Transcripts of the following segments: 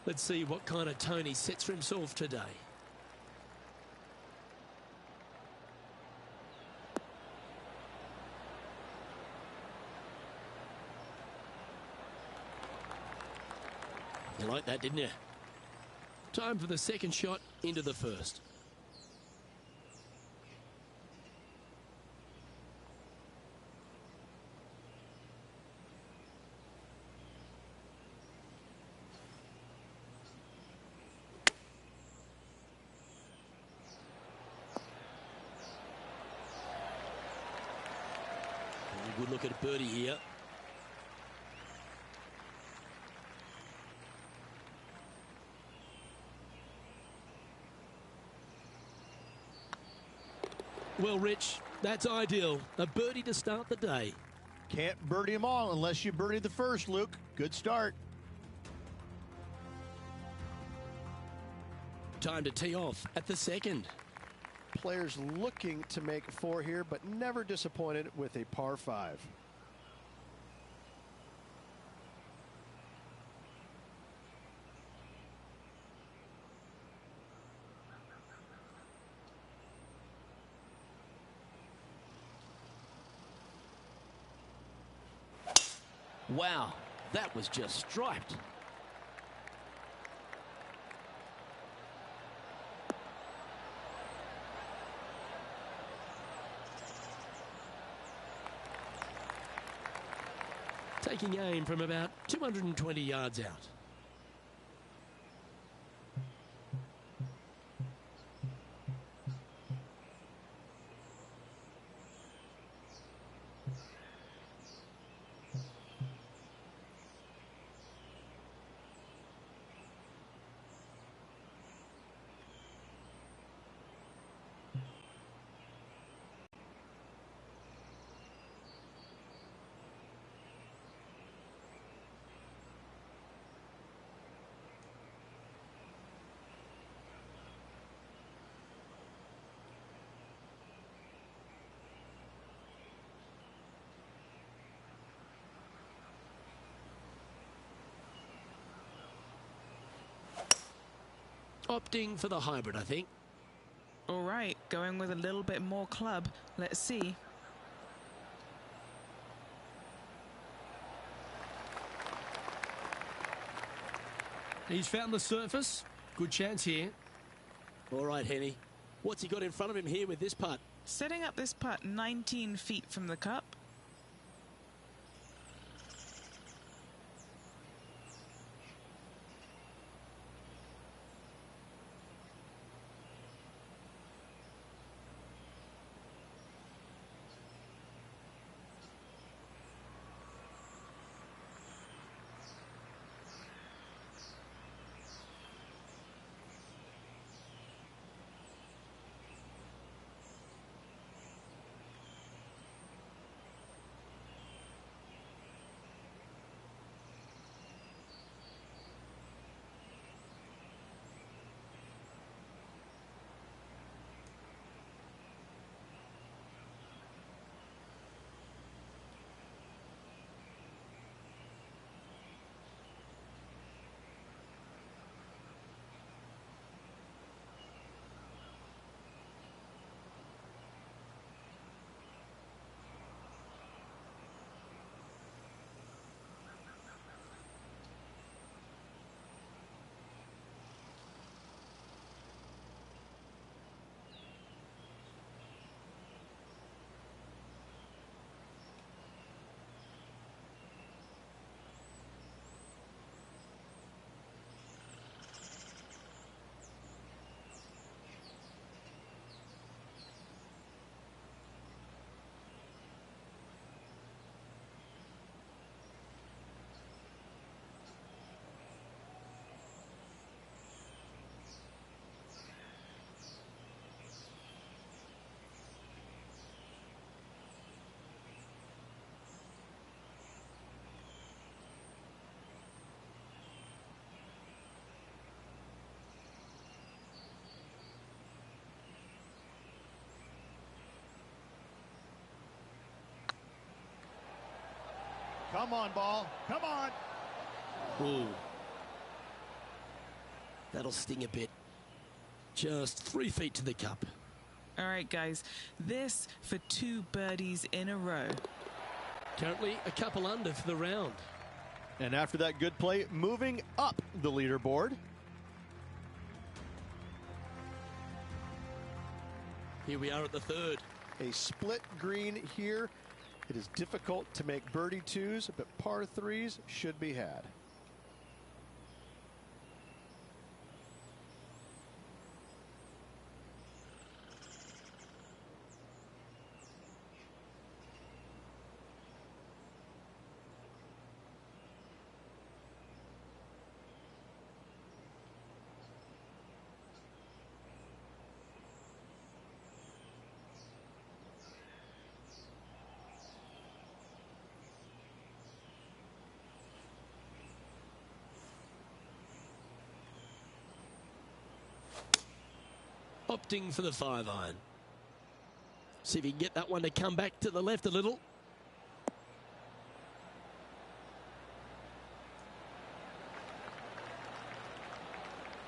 Let's see what kind of tone he sets for himself today. You liked that, didn't you? Time for the second shot into the first. Good look at a birdie here. Well, Rich, that's ideal. A birdie to start the day. Can't birdie them all unless you birdie the first, Luke. Good start. Time to tee off at the second. Players looking to make 4 here, but never disappointed with a par 5. Wow, that was just striped. Taking aim from about 220 yards out. Opting for the hybrid, I think. All right, going with a little bit more club. Let's see. He's found the surface. Good chance here. All right, Henny. What's he got in front of him here with this putt? Setting up this putt 19 feet from the cup. Come on, ball. Come on. Ooh. That'll sting a bit. Just 3 feet to the cup. All right, guys, this for 2 birdies in a row. Currently a couple under for the round. And after that good play, moving up the leaderboard. Here we are at the 3rd. A split green here. It is difficult to make birdie 2s, but par 3s should be had. Opting for the 5-iron. See if he can get that one to come back to the left a little.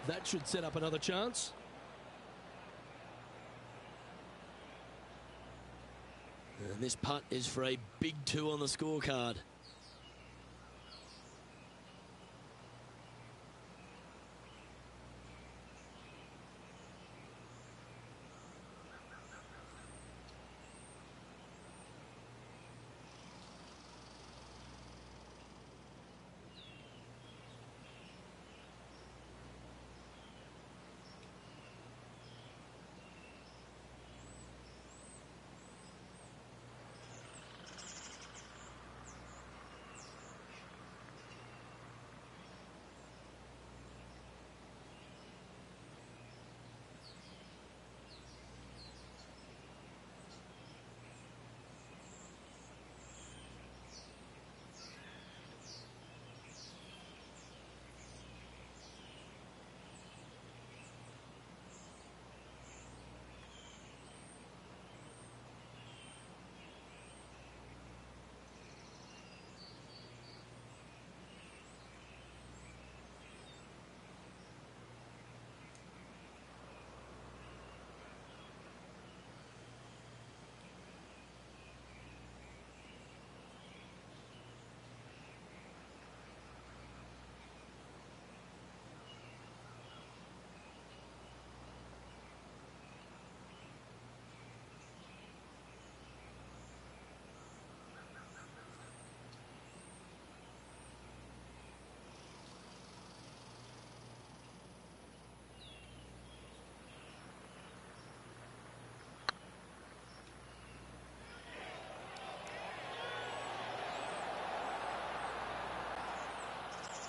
That should set up another chance. And this putt is for a big 2 on the scorecard.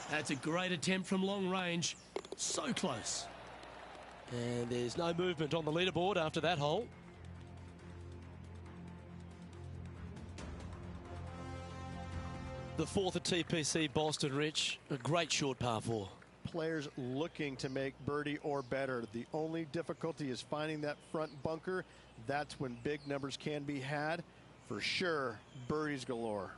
That's a great attempt from long range. So close. And there's no movement on the leaderboard after that hole. The 4th at TPC Boston, Rich. A great short par 4. Players looking to make birdie or better. The only difficulty is finding that front bunker. That's when big numbers can be had. For sure, birdies galore.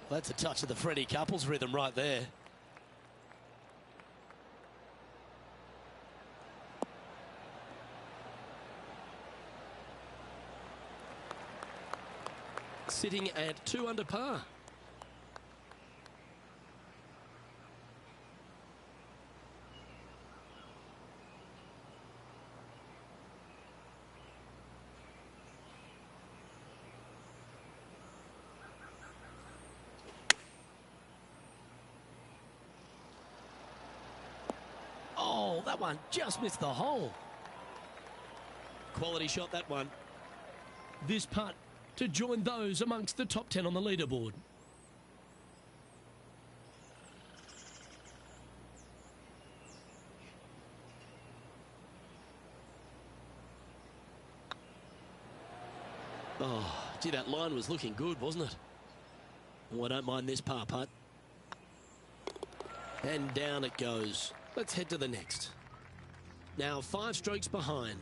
That's a touch of the Freddie Couples rhythm right there. Sitting at 2 under par. Oh, that one just missed the hole. Quality shot, that one. This putt to join those amongst the top 10 on the leaderboard. Oh, gee, that line was looking good, wasn't it? Oh, I don't mind this par putt. And down it goes. Let's head to the next. Now 5 strokes behind.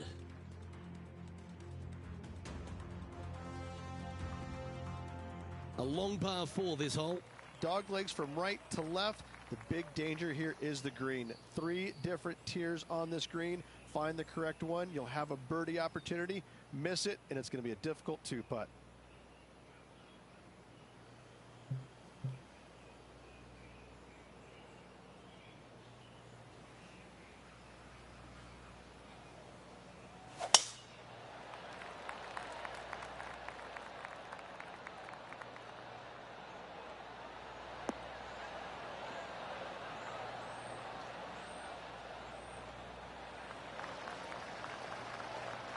A long par 4 this hole. dog legs from right to left. The big danger here is the green. 3 different tiers on this green. Find the correct one. You'll have a birdie opportunity. Miss it, and it's going to be a difficult 2-putt.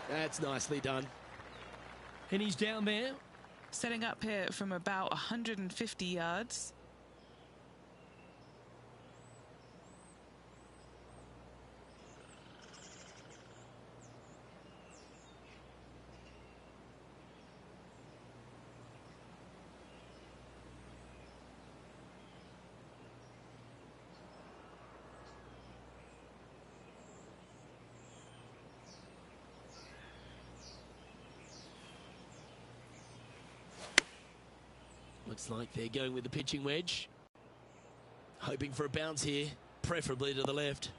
That's nicely done. And he's down there. Setting up here from about 150 yards. Looks like they're going with the pitching wedge. Hoping for a bounce here, preferably to the left.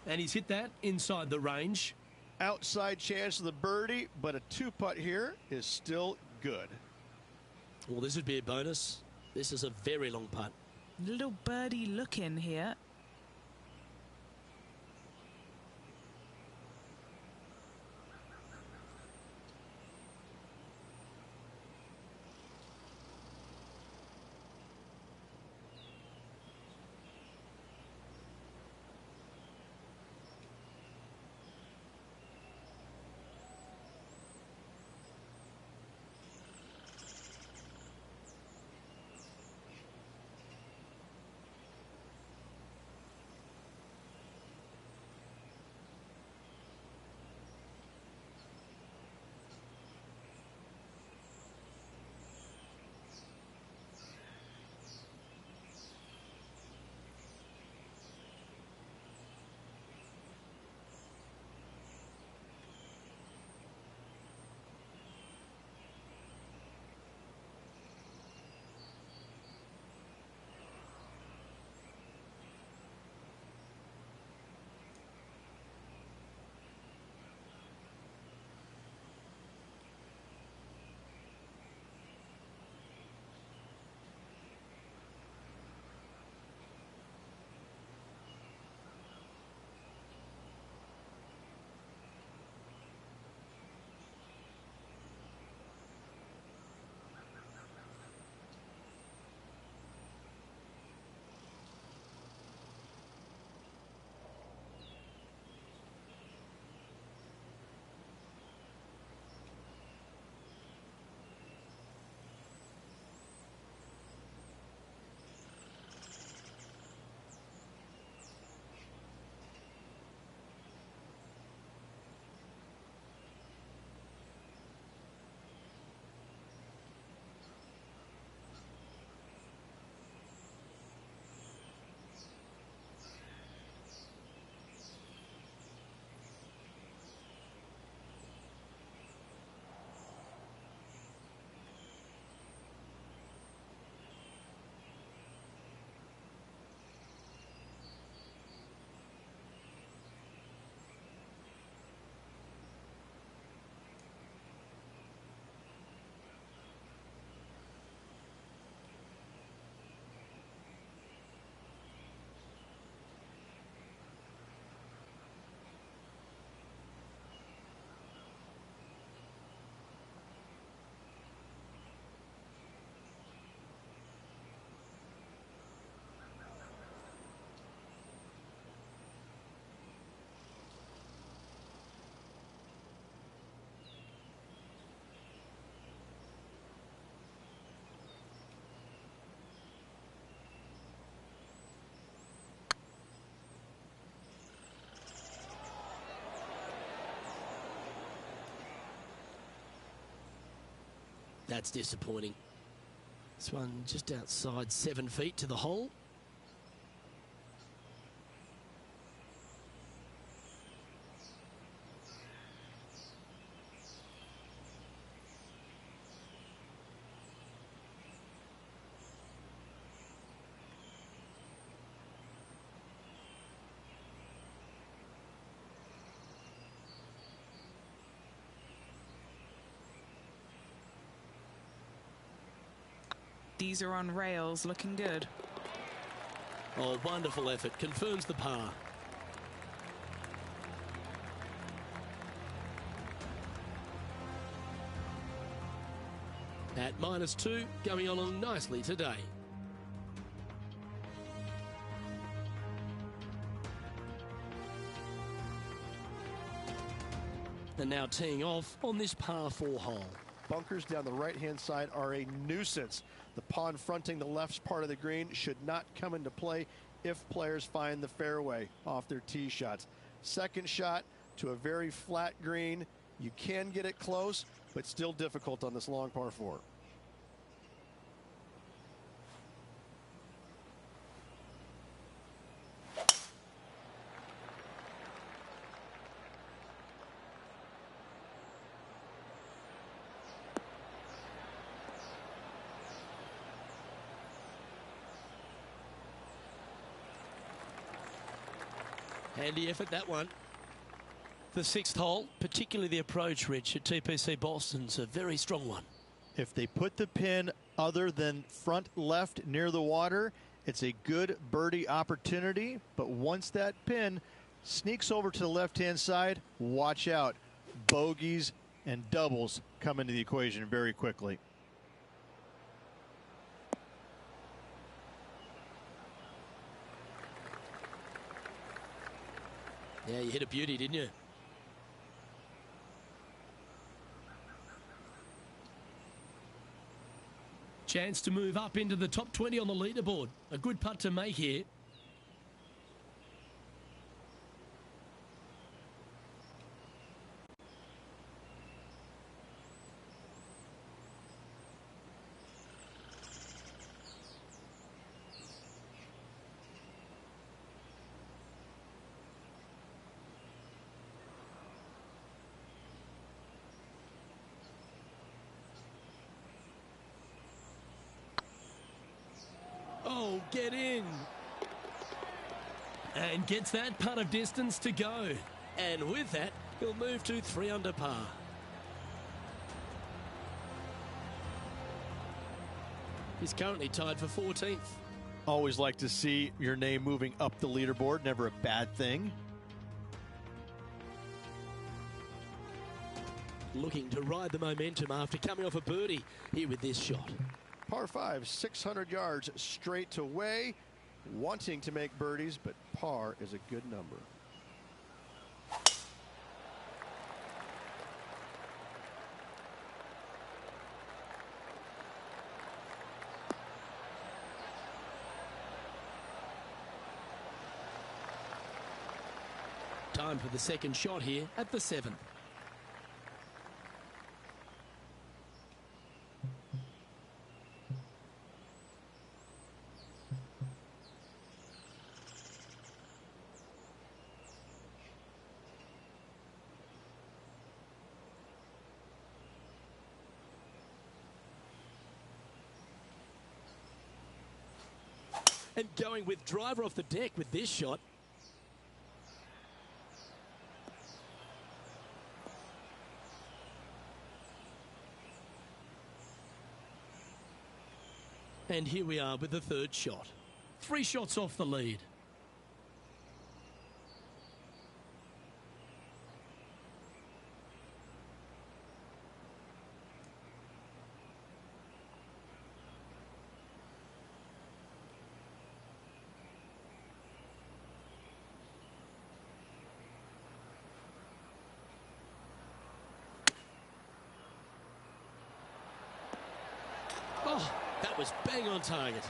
And he's hit that inside the range. Outside chance of the birdie, but a 2-putt here is still good. Well, this would be a bonus. This is a very long putt. Little birdie look in here. That's disappointing. This one just outside 7 feet to the hole. These are on rails, looking good. Oh, wonderful effort. Confirms the par. At -2, going along nicely today. And now teeing off on this par 4 hole. Bunkers down the right-hand side are a nuisance. The pond fronting the left part of the green should not come into play if players find the fairway off their tee shots. Second shot to a very flat green. You can get it close, but still difficult on this long par 4. Handy effort, that one. The 6th hole, particularly the approach, Rich, at TPC Boston's a very strong one. If they put the pin other than front left near the water, it's a good birdie opportunity. But once that pin sneaks over to the left-hand side, watch out. Bogeys and doubles come into the equation very quickly. Yeah, you hit a beauty, didn't you? Chance to move up into the top 20 on the leaderboard. A good putt to make here. Oh, get in. And gets that putt of distance to go. And with that, he'll move to 3 under par. He's currently tied for 14th. Always like to see your name moving up the leaderboard. Never a bad thing. Looking to ride the momentum after coming off a birdie here with this shot. Par 5, 600 yards straight away. Wanting to make birdies, but par is a good number. Time for the second shot here at the 7th. And going with driver off the deck with this shot. And here we are with the third shot. 3 shots off the lead. Oh, that was bang on target.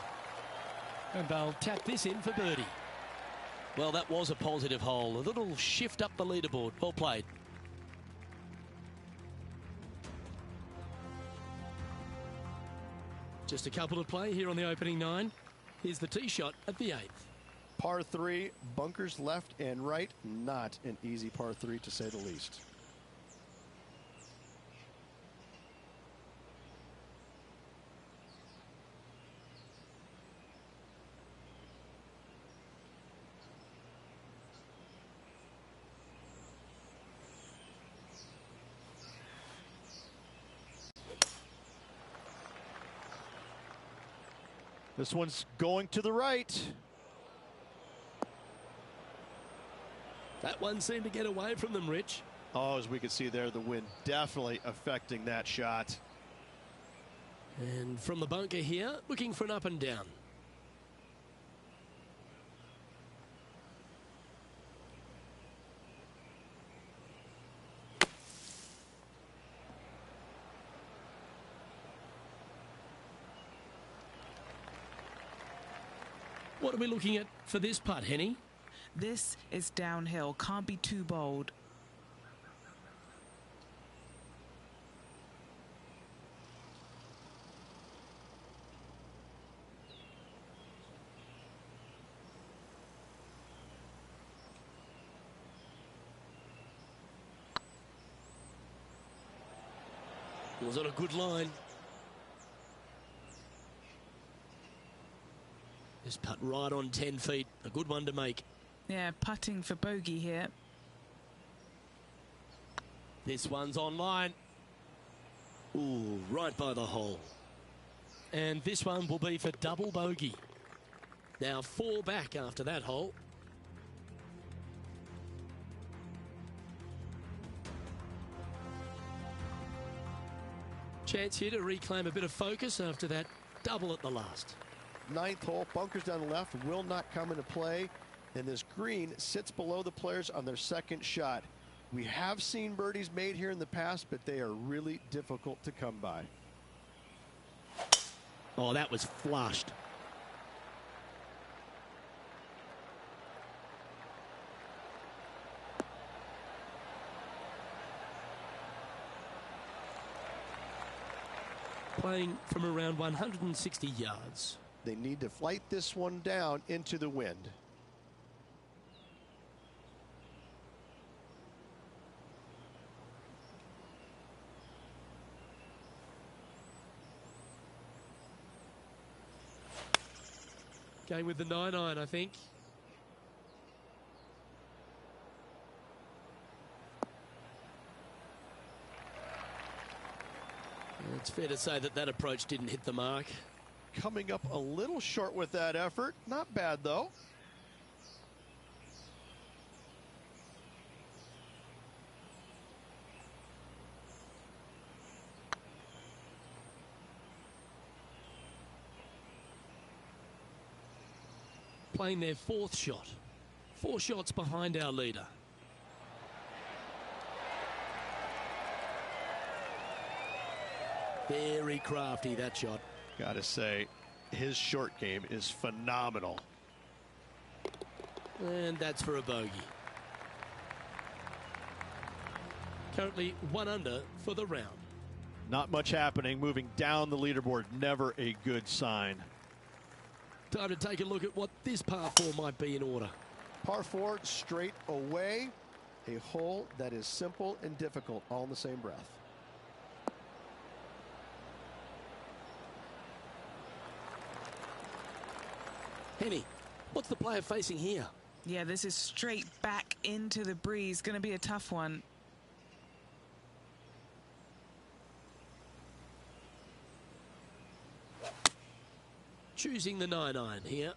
And they'll tap this in for birdie. Well, that was a positive hole. A little shift up the leaderboard. Well played. Just a couple to play here on the opening 9. Here's the tee shot at the 8th. Par 3, bunkers left and right. Not an easy par 3 to say the least. This one's going to the right. That one seemed to get away from them, Rich. Oh, as we can see there, the wind definitely affecting that shot. And from the bunker here, looking for an up and down. What are we looking at for this putt, Henny? This is downhill. Can't be too bold. It was on a good line. This putt right on 10 feet. A good one to make. Yeah, putting for bogey here. This one's on line. Ooh, right by the hole. And this one will be for double bogey. Now 4 back after that hole. Chance here to reclaim a bit of focus after that double at the last. 9th hole, bunkers down the left will not come into play, and this green sits below the players on their second shot. We have seen birdies made here in the past, but they are really difficult to come by. Oh, that was flushed. Playing from around 160 yards. They need to flight this one down into the wind. Going with the 9-iron, I think. It's fair to say that that approach didn't hit the mark. Coming up a little short with that effort. Not bad, though. Playing their 4th shot. 4 shots behind our leader. Very crafty, that shot. Gotta say, his short game is phenomenal. And that's for a bogey. Currently 1 under for the round. Not much happening. Moving down the leaderboard, never a good sign. Time to take a look at what this par 4 might be in order. Par 4 straight away. A hole that is simple and difficult all in the same breath. Henny, what's the player facing here? Yeah, this is straight back into the breeze. Going to be a tough one. Choosing the 9-iron here.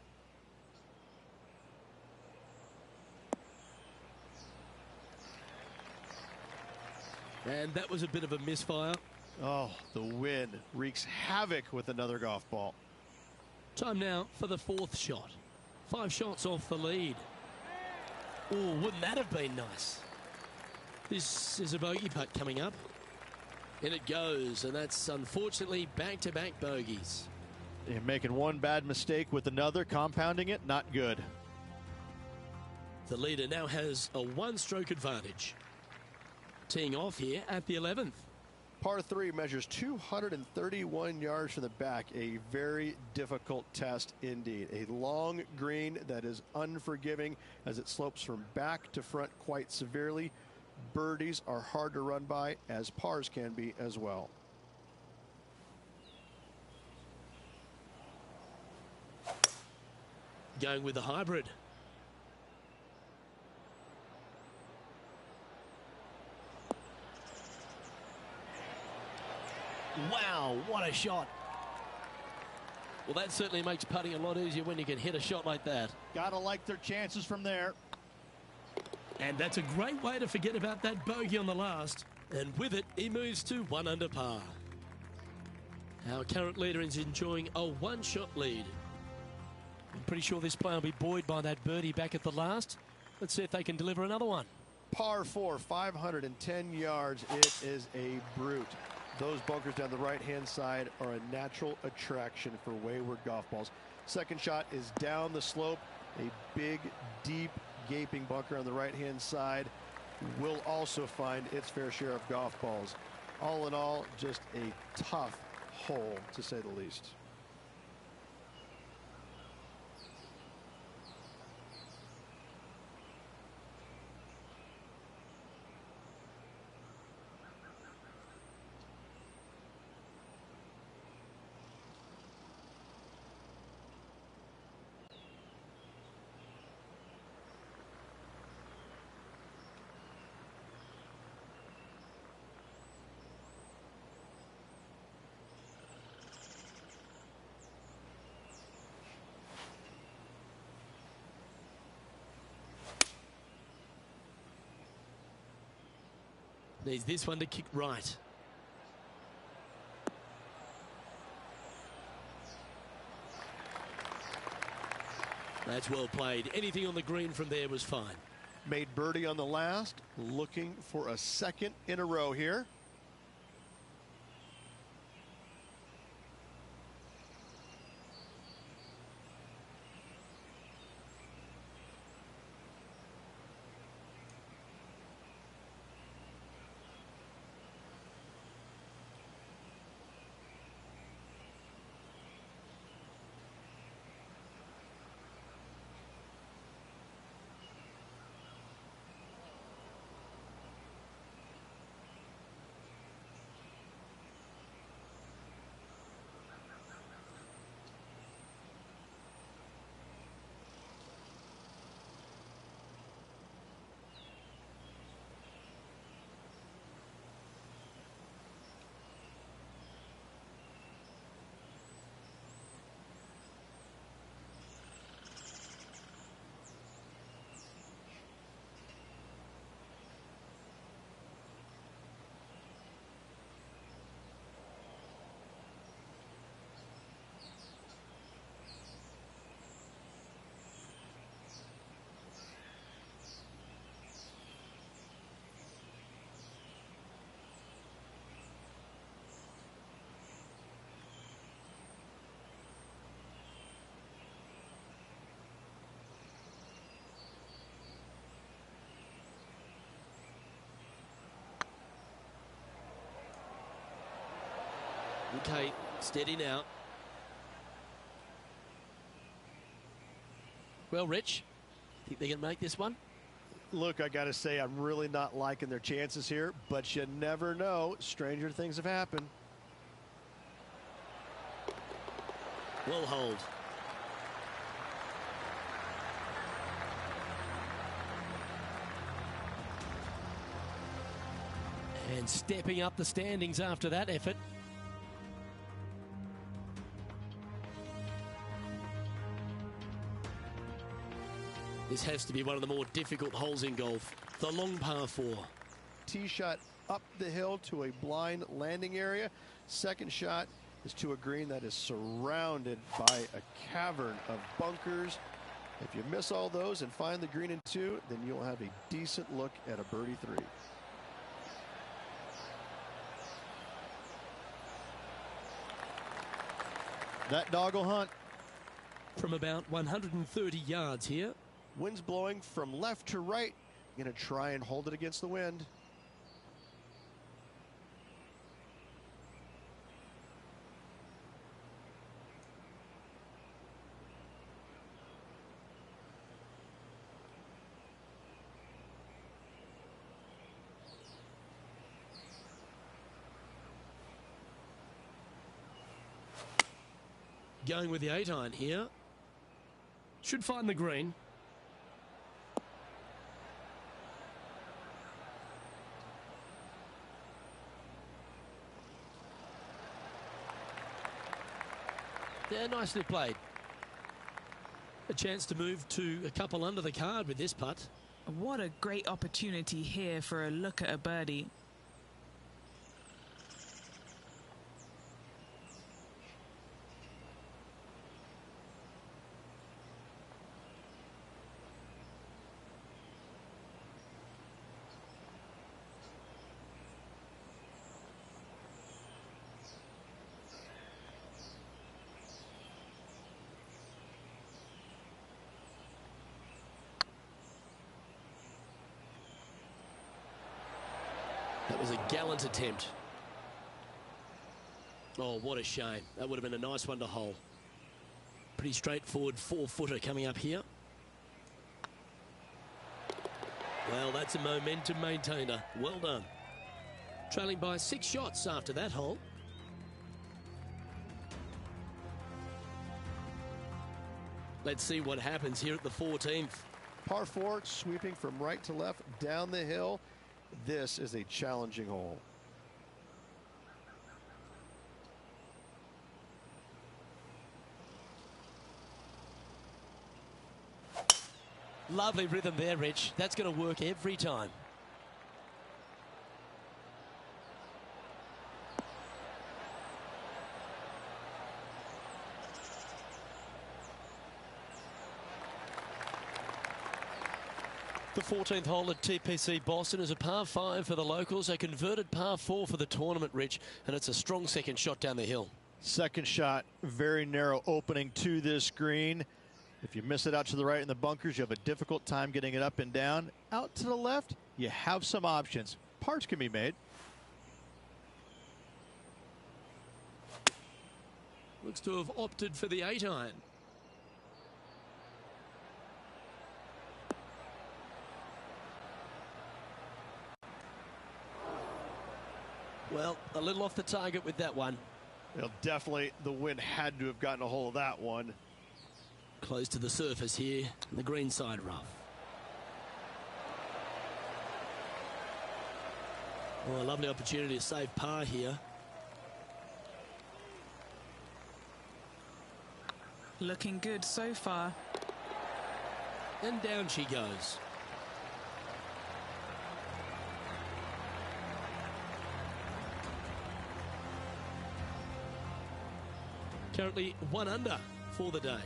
And that was a bit of a misfire. Oh, the wind wreaks havoc with another golf ball. Time now for the 4th shot. 5 shots off the lead. Oh, wouldn't that have been nice? This is a bogey putt coming up. And it goes, and that's unfortunately back-to-back bogeys. You're making one bad mistake with another, compounding it, not good. The leader now has a 1-stroke advantage. Teeing off here at the 11th. Par 3 measures 231 yards from the back. A very difficult test indeed. A long green that is unforgiving as it slopes from back to front quite severely. Birdies are hard to run by, as pars can be as well. Going with the hybrid. Wow, what a shot. Well, that certainly makes putting a lot easier when you can hit a shot like that. Gotta like their chances from there. And that's a great way to forget about that bogey on the last. And with it, he moves to 1 under par. Our current leader is enjoying a 1-shot lead. I'm pretty sure this player will be buoyed by that birdie back at the last. Let's see if they can deliver another one. Par 4, 510 yards. It is a brute. Those bunkers down the right-hand side are a natural attraction for wayward golf balls. Second shot is down the slope. A big, deep, gaping bunker on the right-hand side will also find its fair share of golf balls. All in all, just a tough hole, to say the least. Needs this one to kick right. That's well played. Anything on the green from there was fine. Made birdie on the last, looking for a second in a row here. Okay, steady now. Well, Rich, think they can make this one? Look, I got to say, I'm really not liking their chances here, but you never know. Stranger things have happened. Well hold. And stepping up the standings after that effort. This has to be one of the more difficult holes in golf. The long par 4. Tee shot up the hill to a blind landing area. Second shot is to a green that is surrounded by a cavern of bunkers. If you miss all those and find the green in 2, then you'll have a decent look at a birdie 3. That dog will hunt. From about 130 yards here. Wind's blowing from left to right. Going to try and hold it against the wind. Going with the 8-iron here. Should find the green. Yeah, nicely played. A chance to move to a couple under the card with this putt. What a great opportunity here for a look at a birdie. That was a gallant attempt. Oh, what a shame. That would have been a nice one to hole. Pretty straightforward 4-footer coming up here. Well, that's a momentum maintainer. Well done. Trailing by 6 shots after that hole. Let's see what happens here at the 14th. Par 4, sweeping from right to left down the hill. This is a challenging hole. Lovely rhythm there, Rich. That's going to work every time. The 14th hole at TPC Boston is a par 5 for the locals, a converted par 4 for the tournament, Rich, and it's a strong second shot down the hill. Second shot, very narrow opening to this green. If you miss it out to the right in the bunkers, you have a difficult time getting it up and down. Out to the left, you have some options. Parts can be made. Looks to have opted for the 8-iron. Well, a little off the target with that one. Well, definitely the wind had to have gotten a hold of that one. Close to the surface here, the green side rough. Oh, a lovely opportunity to save par here. Looking good so far. And down she goes. Currently 1 under for the day.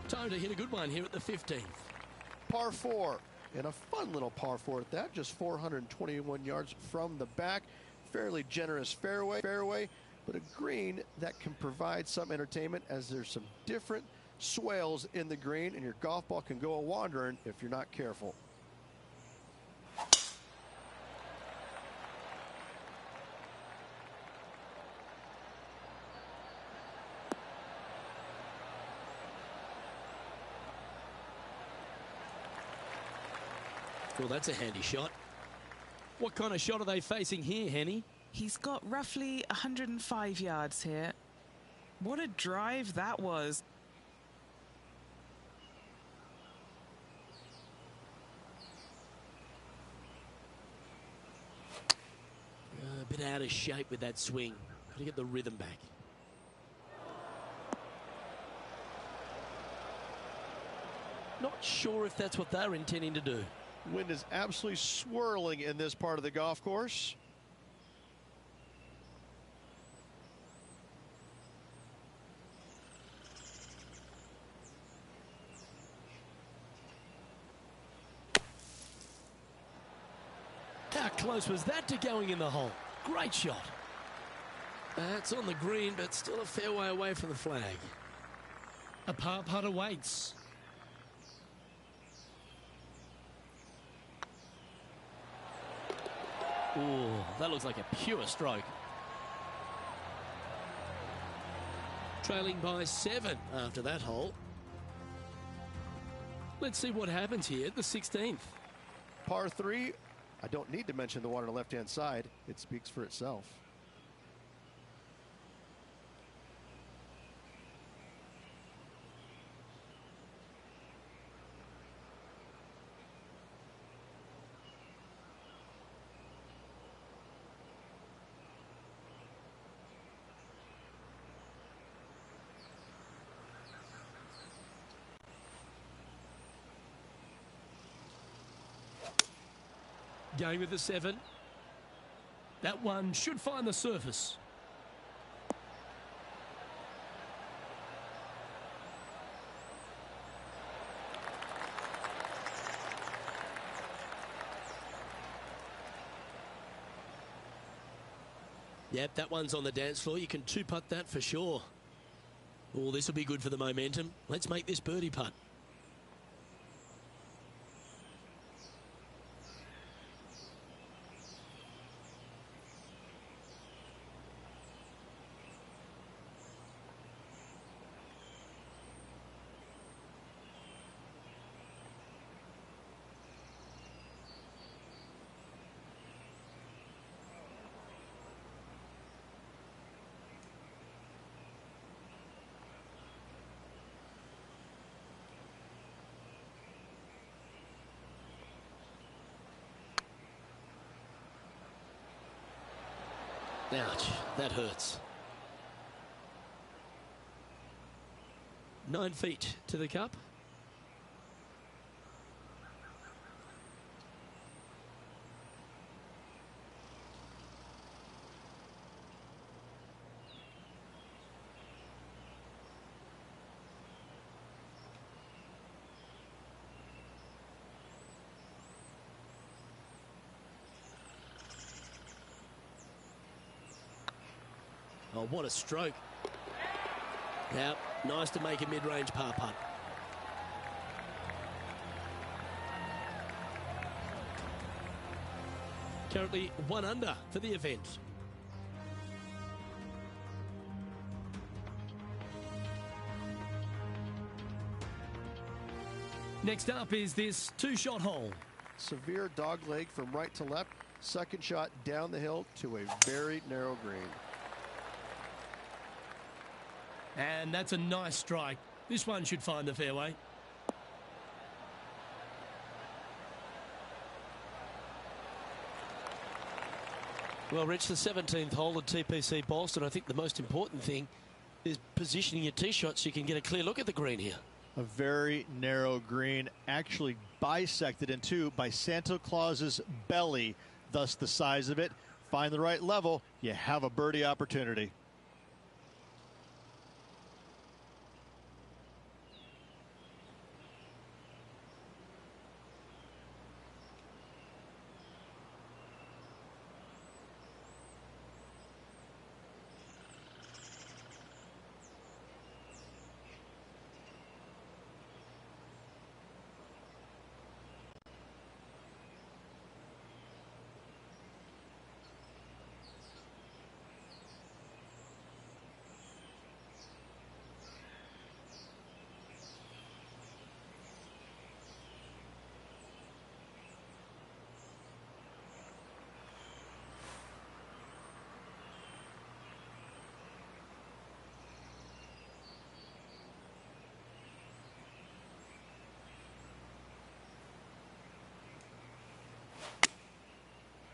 Time to hit a good one here at the 15th. Par 4, and a fun little par 4 at that, just 421 yards from the back. Fairly generous fairway, but a green that can provide some entertainment as there's some different swales in the green, and your golf ball can go a-wandering if you're not careful. Well, that's a handy shot. What kind of shot are they facing here, Henny? He's got roughly 105 yards here. What a drive that was. A bit out of shape with that swing. Got to get the rhythm back. Not sure if that's what they're intending to do. Wind is absolutely swirling in this part of the golf course. How close was that to going in the hole? Great shot. That's on the green, but still a fair way away from the flag. A par putt awaits. Ooh, that looks like a pure stroke. Trailing by 7 after that hole. Let's see what happens here at the 16th. Par 3, I don't need to mention the water on the left-hand side. It speaks for itself. Going with the 7. That one should find the surface. Yep, that one's on the dance floor. You can two-putt that for sure. Oh, this will be good for the momentum. Let's make this birdie putt. Ouch, that hurts. 9 feet to the cup. Oh, what a stroke. Yep, nice to make a mid-range par putt. Currently 1 under for the event. Next up is this 2-shot hole. Severe dog leg from right to left. Second shot down the hill to a very narrow green. And that's a nice strike. This one should find the fairway. Well, Rich, the 17th hole at TPC Boston, I think the most important thing is positioning your tee shot so you can get a clear look at the green here. A very narrow green, actually bisected in two by Santa Claus's belly, thus the size of it. Find the right level, you have a birdie opportunity.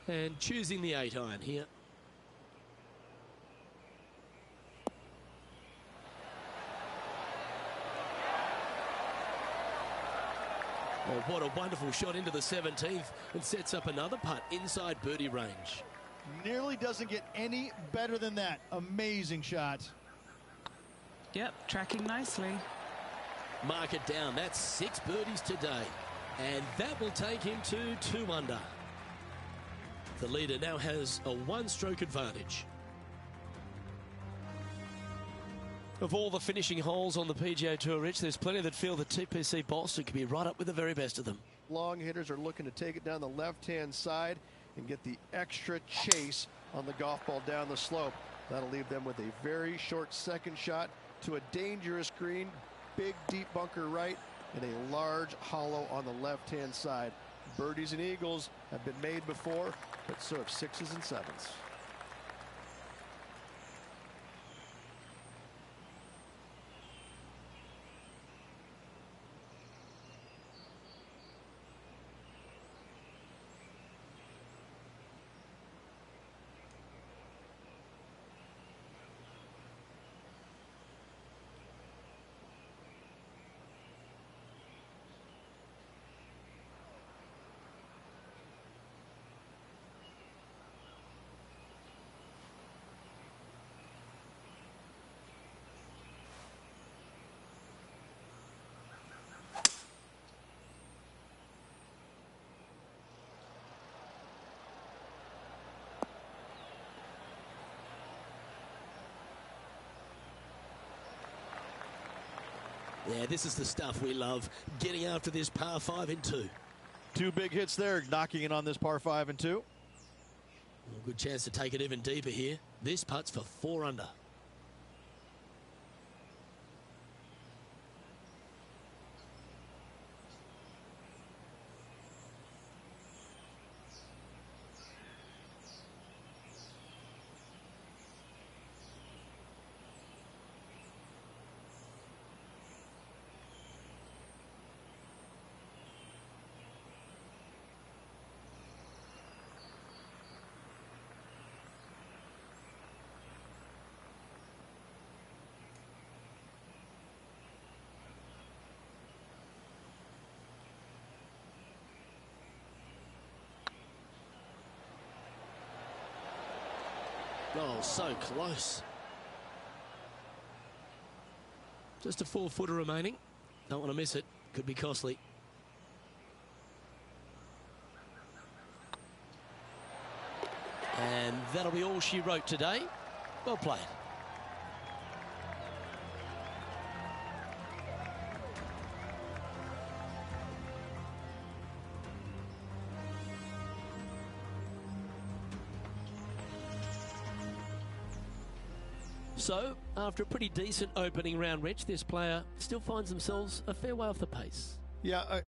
And choosing the 8-iron here. Oh, what a wonderful shot into the 17th and sets up another putt inside birdie range. Nearly doesn't get any better than that. Amazing shot. Yep, tracking nicely. Mark it down. That's 6 birdies today. And that will take him to 2 under. The leader now has a 1-stroke advantage. Of all the finishing holes on the PGA Tour, Rich, there's plenty that feel that TPC Boston could be right up with the very best of them. Long hitters are looking to take it down the left-hand side and get the extra chase on the golf ball down the slope. That'll leave them with a very short second shot to a dangerous green, big deep bunker right, and a large hollow on the left-hand side. Birdies and eagles have been made before, but so have 6s and 7s. Yeah, this is the stuff we love. Getting after this par 5 in 2. 2 big hits there, knocking in on this par 5 and 2. Well, good chance to take it even deeper here. This putt's for 4 under. Oh, so close. Just a 4-footer remaining. Don't want to miss it. Could be costly. And that'll be all she wrote today. Well played. So, after a pretty decent opening round, Rich, this player still finds themselves a fair way off the pace. Yeah,